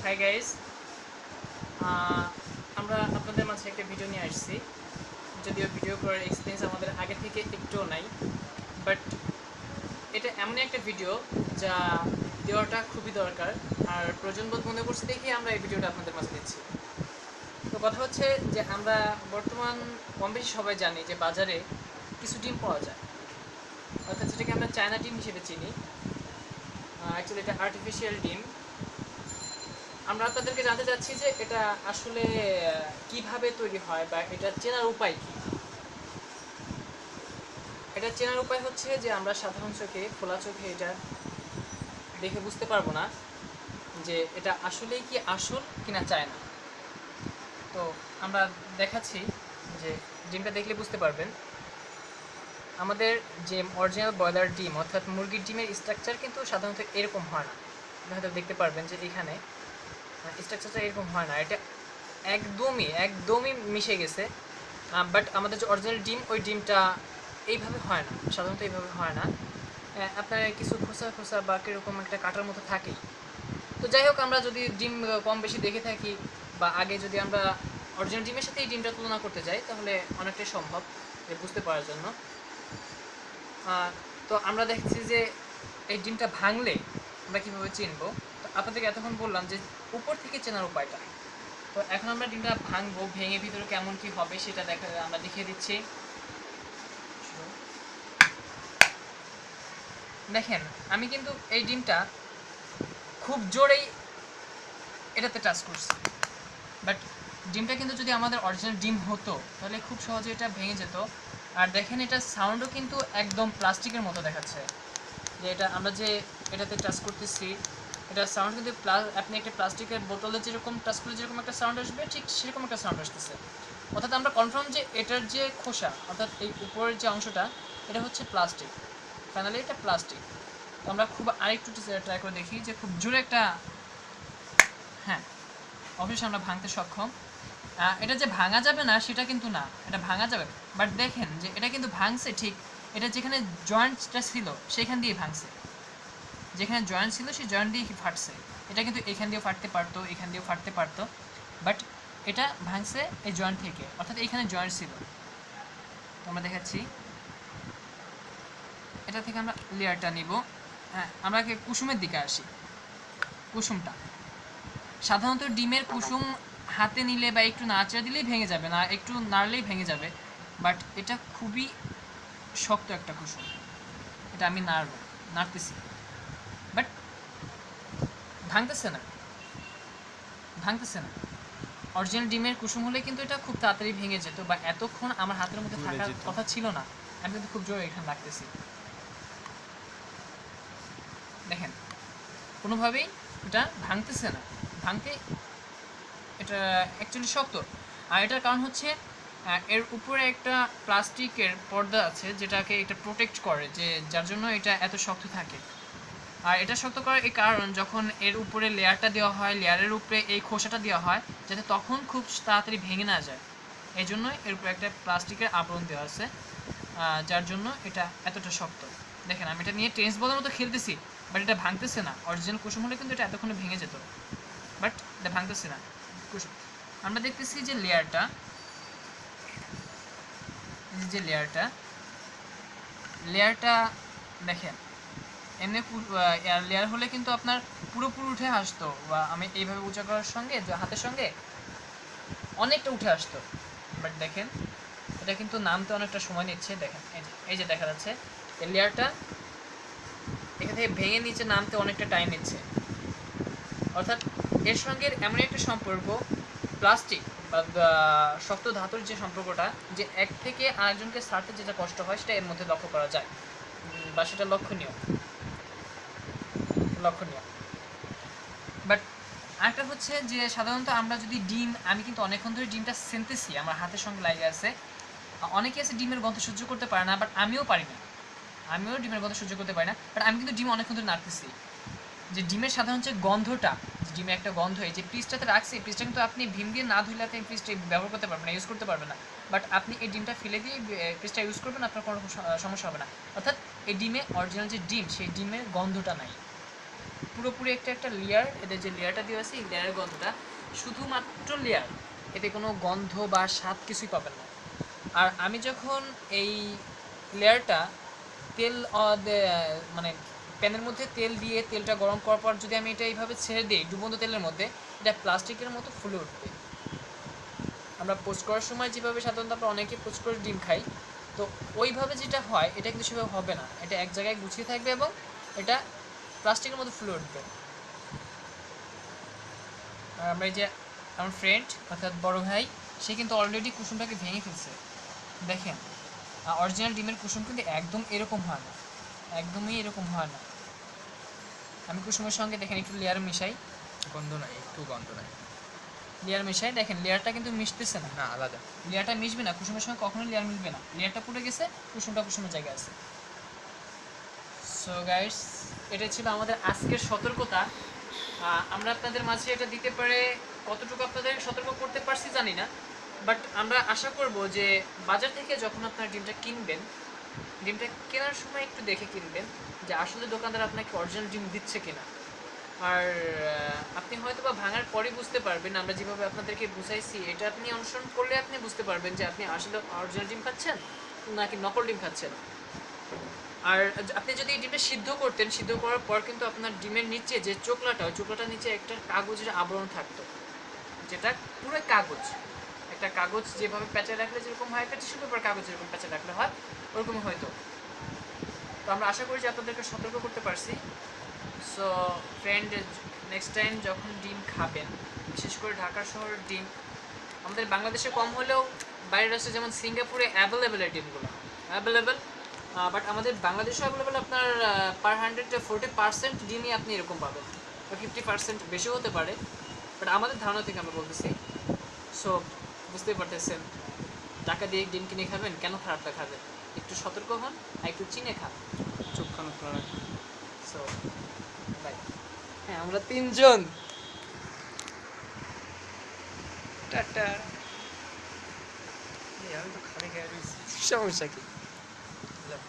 Hi guys, আমরা আপনাদের মাঝে একটা ভিডিও নিয়ে আসছি। যদিও ভিডিও করার এক্সপিরিয়েন্স আমাদের আগে থেকে একটুও নাই, বাট এটা এমনই একটা ভিডিও যা দেওয়াটা খুবই দরকার আর প্রয়োজনবোধ মনে করছে দেখে আমরা এই ভিডিওটা আপনাদের মাঝে দিচ্ছি। তো কথা হচ্ছে যে আমরা বর্তমান কম বেশি সবাই জানি যে বাজারে কিছু ডিম পাওয়া যায়, অর্থাৎ যেটাকে আমরা চায়না ডিম হিসেবে চিনি। অ্যাকচুয়ালি এটা আর্টিফিশিয়াল ডিম। আমরা আপনাদেরকে জানতে চাচ্ছি যে এটা আসলে কিভাবে তৈরি হয় বা এটা চেনার উপায় কি। এটা চেনার উপায় হচ্ছে যে আমরা সাধারণ চোখে, খোলা চোখে এটা দেখে বুঝতে পারবো না যে এটা আসলেই কি আসল কিনা চায় না। তো আমরা দেখাচ্ছি যে ডিমটা দেখলে বুঝতে পারবেন। আমাদের যে অরিজিনাল ব্রয়লার ডিম অর্থাৎ মুরগির ডিমের স্ট্রাকচার কিন্তু সাধারণত এরকম হয় না। আপনি হয়তো দেখতে পারবেন যে এখানে স্ট্রাকচারটা এরকম হয় না, এটা একদমই মিশে গেছে। বাট আমাদের যে অরিজিনাল ডিম, ওই ডিমটা এইভাবে হয় না, সাধারণত এইভাবে হয় না। আপনার কিছু খোসা খোসা বা কীরকম একটা কাটার মতো থাকেই। তো যাই হোক, আমরা যদি ডিম কম বেশি দেখে থাকি বা আগে যদি আমরা অরিজিনাল ডিমের সাথে এই ডিমটা তুলনা করতে যাই, তাহলে অনেকটাই সম্ভব যে বুঝতে পারার জন্য। তো আমরা দেখছি যে এই ডিমটা ভাঙলে আমরা কীভাবে চিনবো। তো আপনাদেরকে এতক্ষণ বললাম যে উপর থেকে চেনার উপায়টা। তো এখন আমরা ডিমটা ভাঙবো, ভেঙে ভিতরে কেমন কি হবে সেটা আমরা দেখিয়ে দিচ্ছি। দেখেন, আমি কিন্তু এই ডিমটা খুব জোরেই এটাতে টাচ করছি, বাট ডিমটা কিন্তু যদি আমাদের অরিজিনাল ডিম হতো তাহলে খুব সহজে এটা ভেঙে যেত। আর দেখেন, এটা সাউন্ডও কিন্তু একদম প্লাস্টিকের মতো দেখাচ্ছে। যে এটা আমরা যে এটাতে টাচ করতেছি, এটা সাউন্ড কিন্তু আপনি একটা প্লাস্টিকের বোতলে যেরকম টাচ করলে যেরকম একটা সাউন্ড আসবে, ঠিক সেরকম একটা সাউন্ড আসতেছে। অর্থাৎ আমরা কনফার্ম যে এটার যে খোসা, অর্থাৎ এই উপরের যে অংশটা, এটা হচ্ছে প্লাস্টিক। ফাইনালি এটা প্লাস্টিক। তো আমরা খুব আরেকটু ট্রাই করে দেখি যে খুব জোরে একটা, হ্যাঁ, অবশ্যই আমরা ভাঙতে সক্ষম। এটা যে ভাঙা যাবে না সেটা কিন্তু না, এটা ভাঙা যাবে। বাট দেখেন যে এটা কিন্তু ভাঙছে ঠিক, এটা যেখানে জয়েন্টটা ছিল সেখান দিয়ে ভাঙছে, যেখানে জয়েন্ট ছিল সেই জয়েন্ট দিয়ে ফাটছে। এটা কিন্তু এখান দিয়েও ফাটতে পারতো, এখান দিয়েও ফাটতে পারতো, বাট এটা ভাঙছে এই জয়েন্ট থেকে, অর্থাৎ এখানে জয়েন্ট ছিল। তো আমরা দেখাচ্ছি, এটা থেকে আমরা লেয়ারটা নিব। হ্যাঁ, আমরা কুসুমের দিকে আসি। কুসুমটা সাধারণত ডিমের কুসুম হাতে নিলে বা একটু নাড়া দিলেই ভেঙে যাবে, না একটু নাড়লেই ভেঙে যাবে। বাট এটা খুবই শক্ত একটা কুসুম। এটা আমি নাড়তেছি, বাট ভাঙতেছে না। অরিজিনাল ডিমের কুসুম হলে কিন্তু এটা খুব তাড়াতাড়ি ভেঙে যেত, বা এতক্ষণ আমার হাতের মধ্যে থাকার কথা ছিল না। আমি কিন্তু খুব জোরে এখানে রাখতেছি। দেখেন, কোনোভাবেই এটা ভাঙতেছে না। ভাঙতে এটা অ্যাকচুয়ালি শক্ত। আর এটার কারণ হচ্ছে এর উপরে একটা প্লাস্টিকের পর্দা আছে যেটাকে এটা প্রোটেক্ট করে, যে যার জন্য এটা এত শক্ত থাকে। আর এটা শক্ত করার এই কারণ, যখন এর উপরে লেয়ারটা দেওয়া হয়, লেয়ারের উপরে এই খোসাটা দেওয়া হয়, যাতে তখন খুব তাড়াতাড়ি ভেঙে না যায়। এই জন্য এর উপরে একটা প্লাস্টিকের আবরণ দেওয়া আছে, যার জন্য এটা এতটা শক্ত। দেখেন, আমি এটা নিয়ে টেনিস বলের মতো খেলতেছি, বাট এটা ভাঙতেছে না। অরিজিনাল কুসুম হলে কিন্তু এটা এতক্ষণে ভেঙে যেত, বাট এটা ভাঙতেছে না কুসুম। আমরা দেখতেছি যে লেয়ারটা, লেয়ারটা দেখেন, এমনি লেয়ার হলে কিন্তু আপনার পুরোপুরি উঠে আসতো, বা আমি এইভাবে উঁচা করার সঙ্গে হাতের সঙ্গে অনেকটা উঠে আসতো। বাট দেখেন, এটা কিন্তু নামতে অনেকটা সময় নিচ্ছে। দেখেন, এই যে দেখা যাচ্ছে এই লেয়ারটা এখান থেকে ভেঙে নিচে নামতে অনেকটা টাইম নিচ্ছে। অর্থাৎ এর সঙ্গে এমন একটা সম্পর্ক, প্লাস্টিক বা শক্ত ধাতুর যে সম্পর্কটা, যে এক থেকে আরেকজনকে ছাড়তে যেটা কষ্ট হয় সেটা এর মধ্যে লক্ষ্য করা যায়, বা সেটা লক্ষণীয়। বাট আরেকটা হচ্ছে যে সাধারণত আমরা যদি আমি কিন্তু অনেকক্ষণ ধরে ডিমটা সেনতেছি, আমার হাতের সঙ্গে লাগে আছে। অনেকে আছে ডিমের গন্ধ সহ্য করতে পারে না, বাট আমিও পারি না। আমিও ডিমের গন্ধ সহ্য করতে পারি না, বাট আমি কিন্তু ডিম অনেকক্ষণ ধরে নাড়তেছি। যে ডিমের সাধারণ যে গন্ধটা, ডিমের একটা গন্ধ, এই যে পিসটাতে রাখছি, পিসটা কিন্তু আপনি ভিম দিয়ে না ধুলে আপনি পিসটা ব্যবহার করতে পারবেন না, ইউজ করতে পারবেন না। বাট আপনি এই ডিমটা ফেলে দিয়ে পিসটা ইউজ করবেন, আপনার কোনো সমস্যা হবে না। অর্থাৎ এই ডিমে অরিজিনাল যে ডিম, সেই ডিমের গন্ধটা নাই। পুরোপুরি একটা একটা লেয়ার, এদের যে লেয়ারটা দেওয়া আছে এই লেয়ারের গন্ধটা শুধুমাত্র লেয়ার, এতে কোনো গন্ধ বা স্বাদ কিছুই পাবেন না। আর আমি যখন এই লেয়ারটা তেল মানে প্যানের মধ্যে তেল দিয়ে তেলটা গরম করার পর যদি আমি এটা এইভাবে ছেড়ে দিই ডুবন্ত তেলের মধ্যে, এটা প্লাস্টিকের মতো ফুলে উঠবে। আমরা পোস্ট করার সময় যেভাবে সাধারণত আমরা অনেকে পোস্ট করে ডিম খাই, তো ওইভাবে যেটা হয় এটা কিন্তু সেভাবে হবে না, এটা এক জায়গায় গুছিয়ে থাকবে এবং এটা প্লাস্টিকের মতো ফুলে উঠবে। আর আমরা এই যে আমার ফ্রেন্ড অর্থাৎ বড় ভাই, সে কিন্তু অলরেডি কুসুমটাকে ভেঙে ফেলছে। দেখেন অরিজিনাল ডিমের কুসুম কিন্তু একদম এরকম হয় না, একদমই এরকম হয় না। আমি কুসুমের সঙ্গে দেখেন একটু লেয়ার মিশাই, গন্ধ নাই, একটু গন্ধ নাই। লেয়ার মিশাই দেখেন লেয়ারটা কিন্তু মিশতেছে না, না আলাদা। লেয়ারটা মিশবে না, কুসুমের সঙ্গে কখনোই লেয়ার মিশবে না, লেয়ারটা পুড়ে গেছে, কুসুমটা কুসুমের জায়গায় আছে। সো গাইস, এটা ছিল আমাদের আজকের সতর্কতা। আমরা আপনাদের মাঝে এটা দিতে পারে কতটুকু আপনাদের সতর্ক করতে পারছি জানি না, বাট আমরা আশা করব যে বাজার থেকে যখন আপনারা ডিমটা কিনবেন, ডিমটা কেনার সময় একটু দেখে কিনবেন যে আসলে দোকানদার আপনাকে অরিজিনাল ডিম দিচ্ছে কিনা। আর আপনি হয়তো বা ভাঙার পরে বুঝতে পারবেন, আমরা যেভাবে আপনাদেরকে বুঝাইছি এটা আপনি অনুসরণ করলে আপনি বুঝতে পারবেন যে আপনি আসলে অরিজিনাল ডিম খাচ্ছেন নাকি নকল ডিম খাচ্ছেন। আর আপনি যদি এই ডিমটা সিদ্ধ করতেন, সিদ্ধ করার পর কিন্তু আপনার ডিমের নিচে যে চোকলাটা, ওই চোকলাটার নিচে একটা কাগজের আবরণ থাকতো, যেটা পুরো কাগজ, একটা কাগজ যেভাবে প্যাঁচে রাখলে যেরকম হয়, একটা টিস্যু পেপার কাগজ যেরকম প্যাঁচে রাখলে হয় ওরকম হয়তো। তো আমরা আশা করি যে আপনাদেরকে সতর্ক করতে পারছি। সো ফ্রেন্ড, নেক্সট টাইম যখন ডিম খাবেন, বিশেষ করে ঢাকা শহরের ডিম, আমাদের বাংলাদেশে কম হলেও বাইরের রাষ্ট্রে যেমন সিঙ্গাপুরে অ্যাভেলেবেল এই ডিমগুলো অ্যাভেলেবেল, বাট আমাদের বাংলাদেশে অ্যাভেলেবেল আপনার পার 140% ডিমই আপনি এরকম পাবেন, বা 50% বেশিও হতে পারে, বাট আমাদের ধারণা থেকে আমরা বলতেছি। সো বুঝতেই পারতেছেন, টাকা দিয়ে ডিম কিনে খাবেন, কেন খারাপটা খাবেন? একটু সতর্ক হন আর একটু চিনে খান। চোখ কান খোলা রাখুন। So bye. হ্যাঁ, আমরা তিনজন টাটা। আমি তো খালি খেয়ে রয়েছি। সমস্যা কি? লাভ